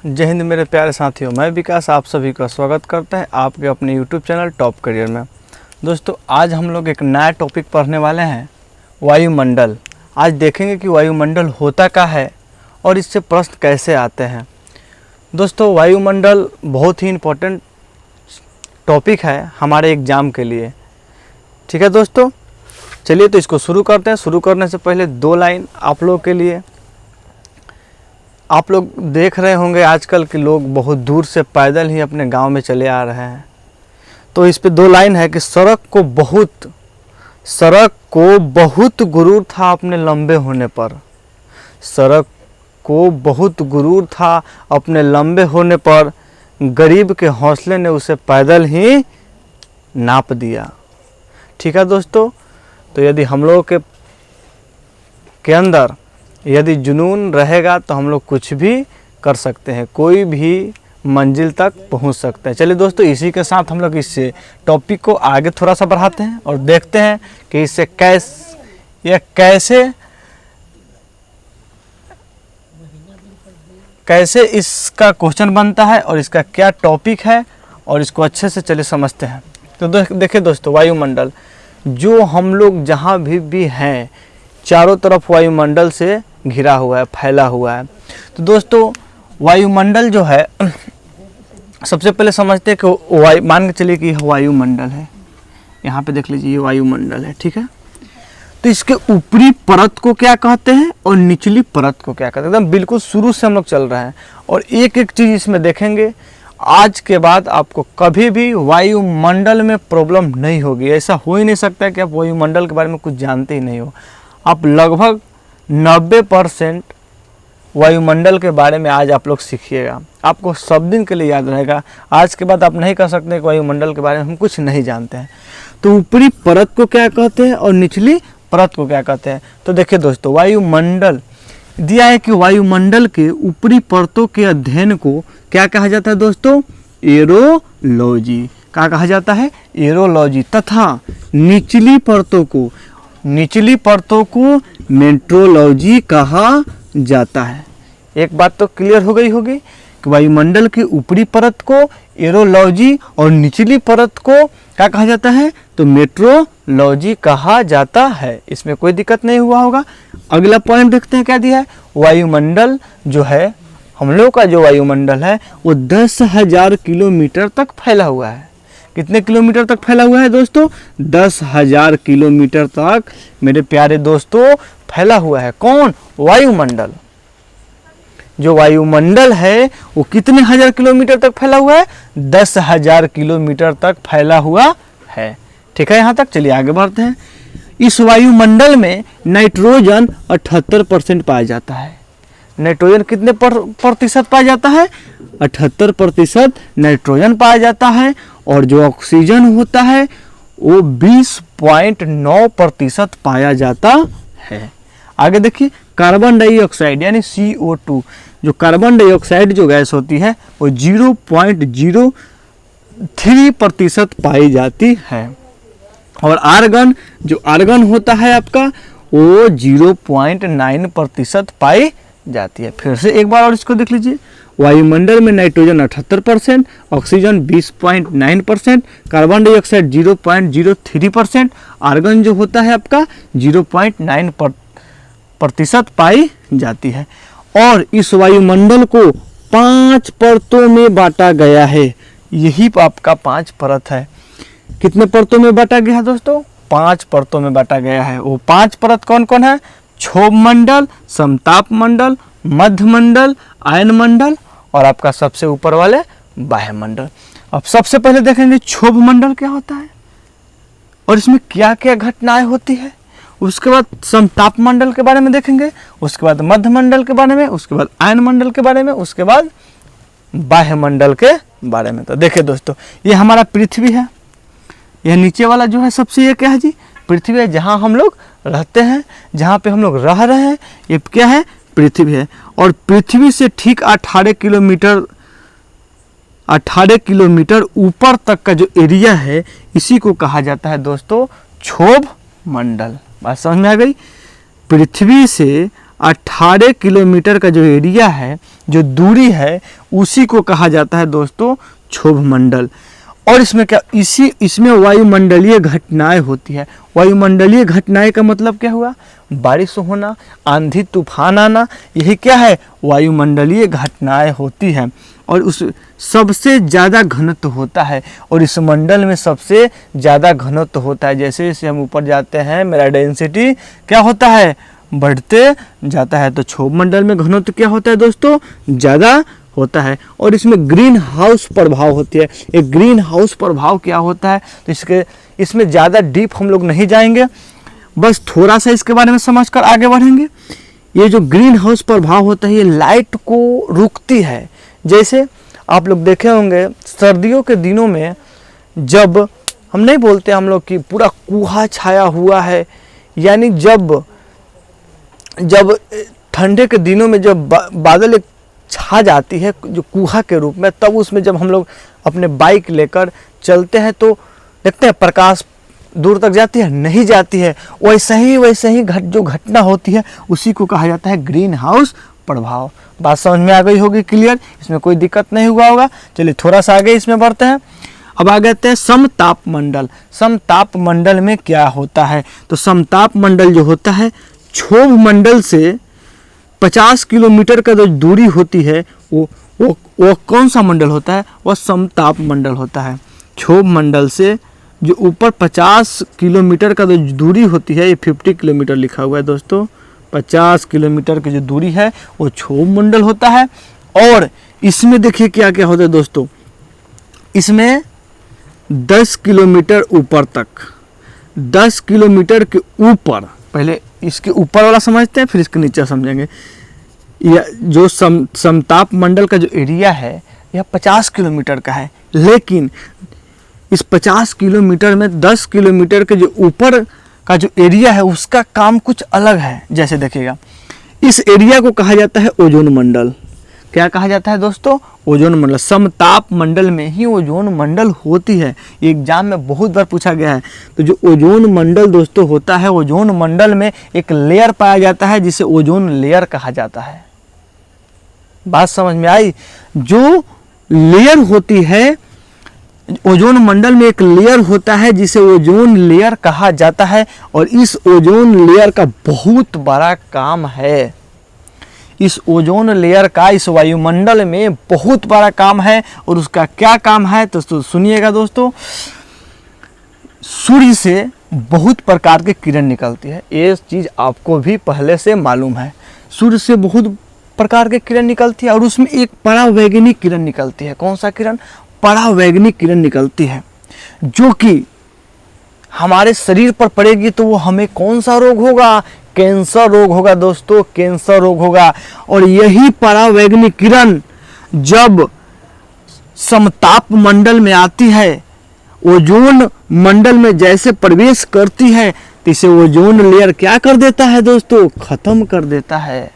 जय हिंद मेरे प्यारे साथियों, मैं विकास आप सभी का स्वागत करता है आपके अपने यूट्यूब चैनल टॉप करियर में। दोस्तों आज हम लोग एक नया टॉपिक पढ़ने वाले हैं, वायुमंडल। आज देखेंगे कि वायुमंडल होता क्या है और इससे प्रश्न कैसे आते हैं। दोस्तों वायुमंडल बहुत ही इम्पोर्टेंट टॉपिक है हमारे एग्ज़ाम के लिए। ठीक है दोस्तों, चलिए तो इसको शुरू करते हैं। शुरू करने से पहले दो लाइन आप लोग के लिए। आप लोग देख रहे होंगे आजकल के लोग बहुत दूर से पैदल ही अपने गांव में चले आ रहे हैं, तो इस पे दो लाइन है कि सड़क को बहुत गुरूर था अपने लंबे होने पर। सड़क को बहुत गुरूर था अपने लंबे होने पर, गरीब के हौसले ने उसे पैदल ही नाप दिया। ठीक है दोस्तों, तो यदि हम लोग के अंदर यदि जुनून रहेगा तो हम लोग कुछ भी कर सकते हैं, कोई भी मंजिल तक पहुंच सकते हैं। चलिए दोस्तों, इसी के साथ हम लोग इस टॉपिक को आगे थोड़ा सा बढ़ाते हैं और देखते हैं कि इससे कैसे इसका क्वेश्चन बनता है और इसका क्या टॉपिक है, और इसको अच्छे से चलिए समझते हैं। तो देखिए दोस्तों, वायुमंडल जो हम लोग जहाँ भी हैं चारों तरफ वायुमंडल से घिरा हुआ है, फैला हुआ है। तो दोस्तों वायुमंडल जो है, सबसे पहले समझते हैं कि मान के चलिए कि यह वायुमंडल है। यहाँ पे देख लीजिए ये वायुमंडल है, ठीक है। तो इसके ऊपरी परत को क्या कहते हैं और निचली परत को क्या कहते हैं, एकदम बिल्कुल शुरू से हम लोग चल रहे हैं और एक एक चीज़ इसमें देखेंगे। आज के बाद आपको कभी भी वायुमंडल में प्रॉब्लम नहीं होगी। ऐसा हो ही नहीं सकता कि आप वायुमंडल के बारे में कुछ जानते ही नहीं हो। आप लगभग 90% वायुमंडल के बारे में आज आप लोग सीखिएगा, आपको सब दिन के लिए याद रहेगा। आज के बाद आप नहीं कह सकते कि वायुमंडल के बारे में हम कुछ नहीं जानते हैं। तो ऊपरी परत को क्या कहते हैं और निचली परत को क्या कहते हैं। तो देखिए दोस्तों, वायुमंडल दिया है कि वायुमंडल के ऊपरी परतों के अध्ययन को क्या कहा जाता है दोस्तों, एरोलॉजी। क्या कहा जाता है, एरोलॉजी। तथा निचली परतों को मेट्रोलॉजी कहा जाता है। एक बात तो क्लियर हो गई होगी कि वायुमंडल की ऊपरी परत को एरोलॉजी और निचली परत को क्या कहा जाता है, तो मेट्रोलॉजी कहा जाता है। इसमें कोई दिक्कत नहीं हुआ होगा। अगला पॉइंट देखते हैं क्या दिया है। वायुमंडल जो है, हम लोग का जो वायुमंडल है वो 10,000 किलोमीटर तक फैला हुआ है। कितने किलोमीटर तक फैला हुआ है दोस्तों, 10,000 किलोमीटर तक मेरे प्यारे दोस्तों फैला हुआ है। कौन, वायुमंडल। जो वायुमंडल है वो कितने हजार किलोमीटर तक फैला हुआ है, 10,000 किलोमीटर तक फैला हुआ है। ठीक है, यहाँ तक। चलिए आगे बढ़ते हैं। इस वायुमंडल में नाइट्रोजन 78% पाया जाता है। नाइट्रोजन कितने प्रतिशत पाया जाता है, 78% नाइट्रोजन पाया जाता है। और जो ऑक्सीजन होता है वो 20.9% पाया जाता है। आगे देखिए, कार्बन डाइऑक्साइड यानी CO2, जो कार्बन डाइऑक्साइड जो गैस होती है वो 0.03% पाई जाती है। और आर्गन, जो आर्गन होता है आपका, वो 0.9% पाई जाती है। फिर से एक बार और इसको देख लीजिए। वायुमंडल में nitrogen 78%, oxygen 20.9%, carbon dioxide 0.03%, argon जो होता है आपका 0.9% पाई जाती है। और इस वायुमंडल को 5 परतों में बांटा गया है। यही आपका 5 परत है। कितने परतों में बांटा गया है दोस्तों, 5 परतों में बांटा गया है। वो 5 परत कौन कौन है, क्षोभ मंडल, समताप मंडल, मध्य मंडल, आयन मंडल और आपका सबसे ऊपर वाले वायुमंडल। अब सबसे पहले देखेंगे क्षोभ मंडल क्या होता है और इसमें क्या क्या घटनाएं होती है। उसके बाद समताप मंडल के बारे में देखेंगे, उसके बाद मध्य मंडल के बारे में, उसके बाद आयन मंडल के बारे में, उसके बाद वायुमंडल के बारे में। तो देखिए दोस्तों, ये हमारा पृथ्वी है। यह नीचे वाला जो है सबसे, ये क्या है जी, पृथ्वी है। जहाँ हम लोग रहते हैं, जहाँ पे हम लोग रह रहे हैं, ये क्या है, पृथ्वी है। और पृथ्वी से ठीक 18 किलोमीटर ऊपर तक का जो एरिया है, इसी को कहा जाता है दोस्तों क्षोभ मंडल। बात समझ में आ गई। पृथ्वी से 18 किलोमीटर का जो एरिया है, जो दूरी है, उसी को कहा जाता है दोस्तों क्षोभ मंडल। और इसमें क्या, इसमें वायुमंडलीय घटनाएं होती है। वायुमंडलीय घटनाएं का मतलब क्या हुआ, बारिश होना, आंधी तूफान आना, यही क्या है, वायुमंडलीय घटनाएं होती हैं। और उस सबसे ज़्यादा घनत्व होता है, और इस मंडल में सबसे ज़्यादा घनत्व होता है। जैसे जैसे हम ऊपर जाते हैं मेरा डेंसिटी क्या होता है, बढ़ते जाता है। तो क्षोभ मंडल में घनत्व क्या होता है दोस्तों, ज़्यादा होता है। और इसमें ग्रीन हाउस प्रभाव होती है। एक ग्रीन हाउस प्रभाव क्या होता है, तो इसमें ज़्यादा डीप हम लोग नहीं जाएंगे, बस थोड़ा सा इसके बारे में समझकर आगे बढ़ेंगे। ये जो ग्रीन हाउस प्रभाव होता है, ये लाइट को रुकती है। जैसे आप लोग देखे होंगे सर्दियों के दिनों में, जब हम नहीं बोलते हम लोग कि पूरा कुहा छाया हुआ है, यानी जब ठंडे के दिनों में जब बादल एक छा जाती है जो कुहा के रूप में, तब उसमें जब हम लोग अपने बाइक लेकर चलते हैं तो देखते हैं प्रकाश दूर तक जाती है, नहीं जाती है। वैसे ही जो घटना होती है उसी को कहा जाता है ग्रीन हाउस प्रभाव। बात समझ में आ गई होगी क्लियर, इसमें कोई दिक्कत नहीं हुआ होगा। चलिए थोड़ा सा आगे इसमें बढ़ते हैं। अब आ गए समताप मंडल। समताप मंडल में क्या होता है, तो समताप मंडल जो होता है, क्षोभ मंडल से 50 किलोमीटर का जो दूरी होती है वो कौन सा मंडल होता है, वह समताप मंडल होता है। क्षोभ मंडल से जो ऊपर 50 किलोमीटर का जो दूरी होती है, ये 50 किलोमीटर लिखा हुआ है दोस्तों, 50 किलोमीटर की जो दूरी है वो क्षोभ मंडल होता है। और इसमें देखिए क्या क्या होता है दोस्तों, इसमें 10 किलोमीटर ऊपर तक, 10 किलोमीटर के ऊपर, पहले इसके ऊपर वाला समझते हैं फिर इसके नीचे समझेंगे। यह जो समताप मंडल का जो एरिया है यह 50 किलोमीटर का है, लेकिन इस 50 किलोमीटर में 10 किलोमीटर के जो ऊपर का जो एरिया है उसका काम कुछ अलग है। जैसे देखिएगा, इस एरिया को कहा जाता है ओजोन मंडल। क्या कहा जाता है दोस्तों, ओजोन मंडल। समताप मंडल में ही ओजोन मंडल होती है, एग्जाम में बहुत बार पूछा गया है। तो जो ओजोन मंडल दोस्तों होता है, ओजोन मंडल में एक लेयर पाया जाता है जिसे ओजोन लेयर कहा जाता है। बात समझ में आई, जो लेयर होती है ओजोन मंडल में, एक लेयर होता है जिसे ओजोन लेयर कहा जाता है। और इस ओजोन लेयर का बहुत बड़ा काम है, इस ओजोन लेयर का इस वायुमंडल में बहुत बड़ा काम है। और उसका क्या काम है तो सुनिएगा दोस्तों, सूर्य से बहुत प्रकार के किरण निकलती है, ये चीज़ आपको भी पहले से मालूम है। सूर्य से बहुत प्रकार के किरण निकलती है और उसमें एक परावैगनिक किरण निकलती है। कौन सा किरण, परावैगनिक किरण निकलती है, जो कि हमारे शरीर पर पड़ेगी तो वो हमें कौन सा रोग होगा, कैंसर रोग होगा दोस्तों, कैंसर रोग होगा। और यही परावैगनिक किरण जब समताप मंडल में आती है, ओजोन मंडल में जैसे प्रवेश करती है, तो इसे ओजोन लेयर क्या कर देता है दोस्तों, खत्म कर देता है।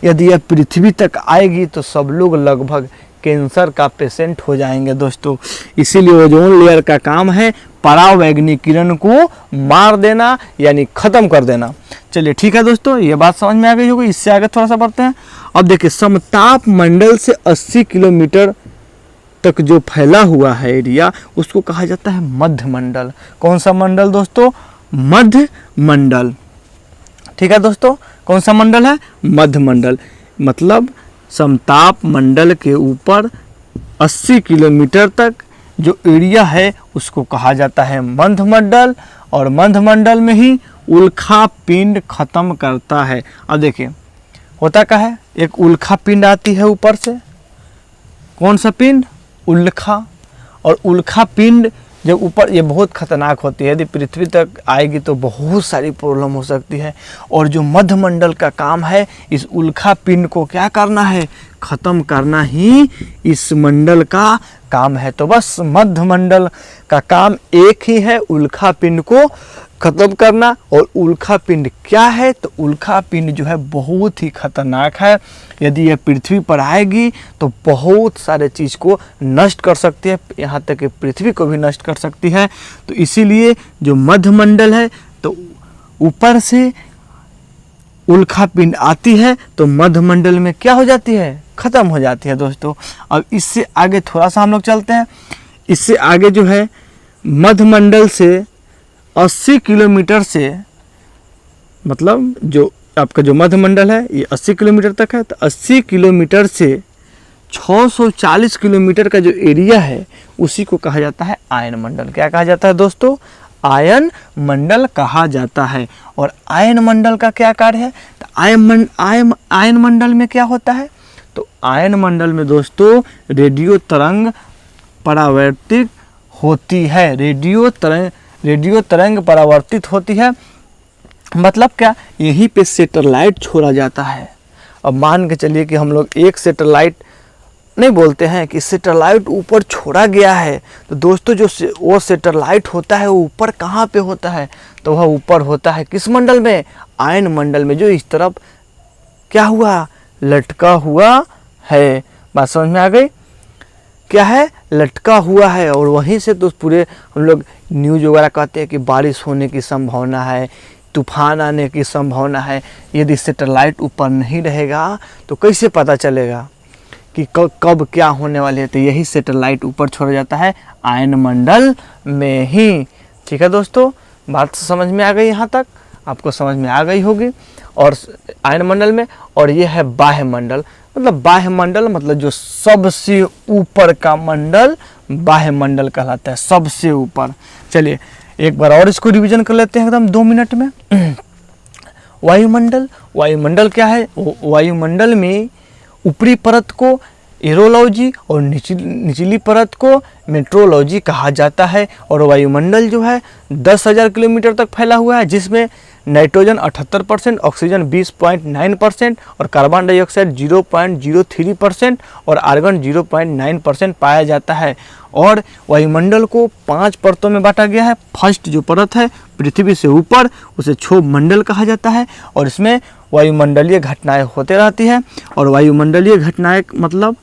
यदि यह पृथ्वी तक आएगी तो सब लोग लगभग कैंसर का पेशेंट हो जाएंगे दोस्तों। इसीलिए ओजोन लेयर का काम है परावैगनिक किरण को मार देना, यानी खत्म कर देना। चलिए ठीक है दोस्तों, ये बात समझ में आ गई होगी। इससे आगे थोड़ा सा बढ़ते हैं। अब देखिए, समताप मंडल से 80 किलोमीटर तक जो फैला हुआ है एरिया, उसको कहा जाता है मध्य मंडल। कौन सा मंडल दोस्तों, मध्य मंडल। ठीक है दोस्तों, कौन सा मंडल है, मध्य मंडल। मतलब समताप मंडल के ऊपर 80 किलोमीटर तक जो एरिया है उसको कहा जाता है मध्य मंडल। और मध्य मंडल में ही उल्का पिंड खत्म करता है। अब देखिए होता क्या है, एक उल्का पिंड आती है ऊपर से, कौन सा पिंड, उल्का। और उल्का पिंड जब ऊपर, ये बहुत खतरनाक होती है, यदि पृथ्वी तक आएगी तो बहुत सारी प्रॉब्लम हो सकती है। और जो मध्य मंडल का काम है, इस उल्का पिंड को क्या करना है, खत्म करना ही इस मंडल का काम है। तो बस मध्य मंडल का काम एक ही है, उल्का पिंड को खत्म करना। और उल्का पिंड क्या है, तो उल्का पिंड जो है बहुत ही खतरनाक है। यदि यह पृथ्वी पर आएगी तो बहुत सारे चीज़ को नष्ट कर सकती है, यहाँ तक कि पृथ्वी को भी नष्ट कर सकती है। तो इसीलिए जो मध्य मंडल है, तो ऊपर से उल्का पिंड आती है तो मध्यमंडल में क्या हो जाती है, खत्म हो जाती है दोस्तों। अब इससे आगे थोड़ा सा हम लोग चलते हैं। इससे आगे जो है मध्यमंडल से 80 किलोमीटर से, मतलब जो आपका जो मध्यमंडल है ये 80 किलोमीटर तक है, तो 80 किलोमीटर से 640 किलोमीटर का जो एरिया है उसी को कहा जाता है आयन मंडल। क्या कहा जाता है दोस्तों, आयन मंडल कहा जाता है। और आयन मंडल का क्या कार्य है, तो आयन मंडल में क्या होता है, तो आयन मंडल में दोस्तों रेडियो तरंग परावर्तित होती है। रेडियो तरंग परावर्तित होती है, मतलब क्या, यहीं पे सैटेलाइट छोड़ा जाता है। अब मान के चलिए कि हम लोग एक सैटेलाइट नहीं बोलते हैं कि सैटेलाइट ऊपर छोड़ा गया है, तो दोस्तों जो वो सैटेलाइट होता है वो ऊपर कहाँ पे होता है, तो वह ऊपर होता है किस मंडल में, आयन मंडल में, जो इस तरफ क्या हुआ, लटका हुआ है। बात समझ में आ गई, क्या है, लटका हुआ है। और वहीं से तो पूरे हम लोग न्यूज़ वगैरह कहते हैं कि बारिश होने की संभावना है, तूफान आने की संभावना है। यदि सैटेलाइट ऊपर नहीं रहेगा तो कैसे पता चलेगा कि कब क्या होने वाली है, तो यही सैटेलाइट ऊपर छोड़ा जाता है आयन मंडल में ही। ठीक है दोस्तों, बात समझ में आ गई, यहाँ तक आपको समझ में आ गई होगी। और आयन मंडल में, और ये है बाह्य मंडल, मतलब बाह्य मंडल मतलब जो सबसे ऊपर का मंडल बाह्य मंडल कहलाता है, सबसे ऊपर। चलिए एक बार और इसको रिवीजन कर लेते हैं एकदम 2 मिनट में। वायुमंडल क्या है, वायुमंडल में ऊपरी परत को एरोलॉजी और निचली परत को मेट्रोलॉजी कहा जाता है। और वायुमंडल जो है 10,000 किलोमीटर तक फैला हुआ है, जिसमें नाइट्रोजन 78%, ऑक्सीजन 20.9% और कार्बन डाइऑक्साइड 0.03% और आर्गन 0.9% पाया जाता है। और वायुमंडल को 5 परतों में बांटा गया है। फर्स्ट जो परत है पृथ्वी से ऊपर, उसे क्षोभ मंडल कहा जाता है, और इसमें वायुमंडलीय घटनाएं होते रहती है। और वायुमंडलीय घटनाएं मतलब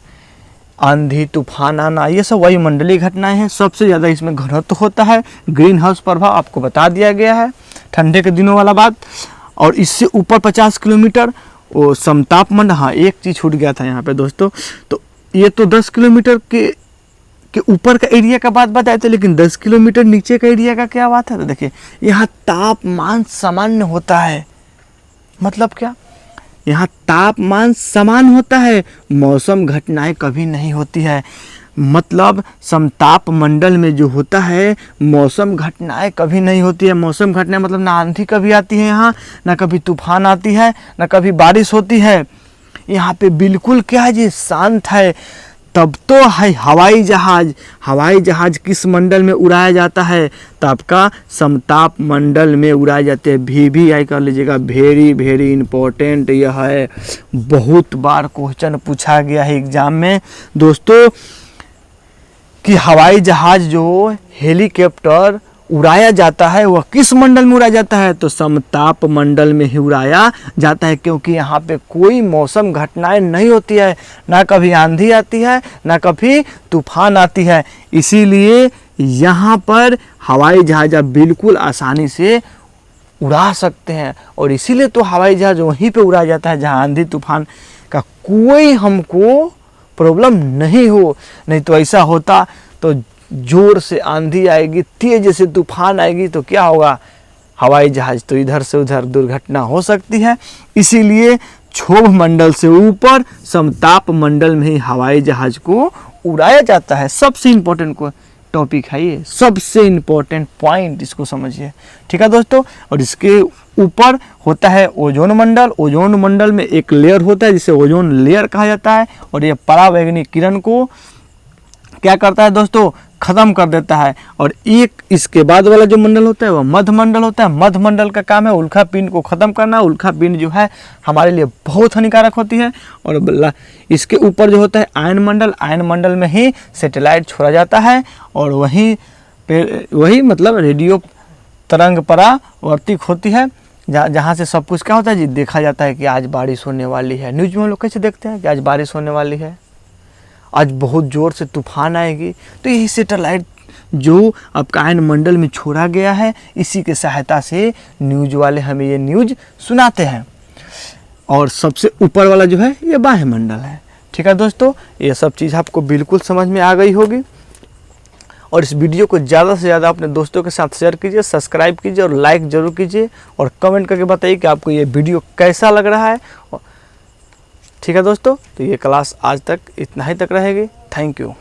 आंधी तूफान आना, ये सब वायुमंडलीय घटनाएं हैं। सबसे ज़्यादा इसमें घनत्व होता है, ग्रीन हाउस प्रभाव आपको बता दिया गया है, ठंडे के दिनों वाला बात। और इससे ऊपर 50 किलोमीटर वो समताप मंडल, हाँ एक चीज़ छूट गया था यहाँ पे दोस्तों, तो ये तो 10 किलोमीटर के ऊपर का एरिया का बात बताए थे, लेकिन 10 किलोमीटर नीचे का एरिया का क्या बात है, तो देखिए यहाँ तापमान सामान्य होता है। मतलब क्या, यहाँ तापमान समान होता है, मौसम घटनाएं कभी नहीं होती है। मतलब समताप मंडल में जो होता है मौसम घटनाएं कभी नहीं होती है। मौसम घटनाएं मतलब ना आंधी कभी आती है यहाँ, ना कभी तूफान आती है, ना कभी बारिश होती है। यहाँ पे बिल्कुल क्या है जी, शांत है। तब तो है हवाई जहाज किस मंडल में उड़ाया जाता है, तो आपका समताप मंडल में उड़ाए जाते हैं। VVI कर लीजिएगा, वेरी इंपॉर्टेंट यह है, बहुत बार क्वेश्चन पूछा गया है एग्जाम में दोस्तों, कि हवाई जहाज जो हेलीकॉप्टर उड़ाया जाता है वह किस मंडल में उड़ाया जाता है, तो समताप मंडल में ही उड़ाया जाता है। क्योंकि यहाँ पे कोई मौसम घटनाएं नहीं होती है, ना कभी आंधी आती है, ना कभी तूफान आती है। इसीलिए यहाँ पर हवाई जहाज आप बिल्कुल आसानी से उड़ा सकते हैं। और इसीलिए तो हवाई जहाज वहीं पे उड़ाया जाता है जहाँ आंधी तूफान का कोई हमको प्रॉब्लम नहीं हो। नहीं तो ऐसा होता तो जोर से आंधी आएगी, तेज से तूफान आएगी, तो क्या होगा, हवाई जहाज तो इधर से उधर दुर्घटना हो सकती है। इसीलिए क्षोभ मंडल से ऊपर समताप मंडल में ही हवाई जहाज को उड़ाया जाता है। सबसे इम्पोर्टेंट को टॉपिक है ये, सबसे इम्पोर्टेंट पॉइंट, इसको समझिए। ठीक है दोस्तों, और इसके ऊपर होता है ओजोन मंडल। ओजोन मंडल में एक लेयर होता है जिसे ओजोन लेयर कहा जाता है, और ये परावैंगनी किरण को क्या करता है दोस्तों, खत्म कर देता है। और एक इसके बाद वाला जो मंडल होता है वह मध्य मंडल होता है। मध्य मंडल का काम है उल्का पिंड को खत्म करना। उल्का पिंड जो है हमारे लिए बहुत हानिकारक होती है। और इसके ऊपर जो होता है आयन मंडल, आयन मंडल में ही सैटेलाइट छोड़ा जाता है, और वही मतलब रेडियो तरंग परावर्तित होती है, जहाँ से सब कुछ क्या होता है जी, देखा जाता है कि आज बारिश होने वाली है। न्यूज़ में हम लोग कैसे देखते हैं कि आज बारिश होने वाली है, आज बहुत ज़ोर से तूफान आएगी, तो यही सैटेलाइट जो आपका आयन मंडल में छोड़ा गया है, इसी के सहायता से न्यूज़ वाले हमें ये न्यूज़ सुनाते हैं। और सबसे ऊपर वाला जो है ये बाह्य मंडल है। ठीक है दोस्तों, ये सब चीज़ आपको बिल्कुल समझ में आ गई होगी। और इस वीडियो को ज़्यादा से ज़्यादा अपने दोस्तों के साथ शेयर कीजिए, सब्सक्राइब कीजिए और लाइक ज़रूर कीजिए और कमेंट करके बताइए कि आपको ये वीडियो कैसा लग रहा है। ठीक है दोस्तों, तो ये क्लास आज तक इतना ही तक रहेगी। Thank you.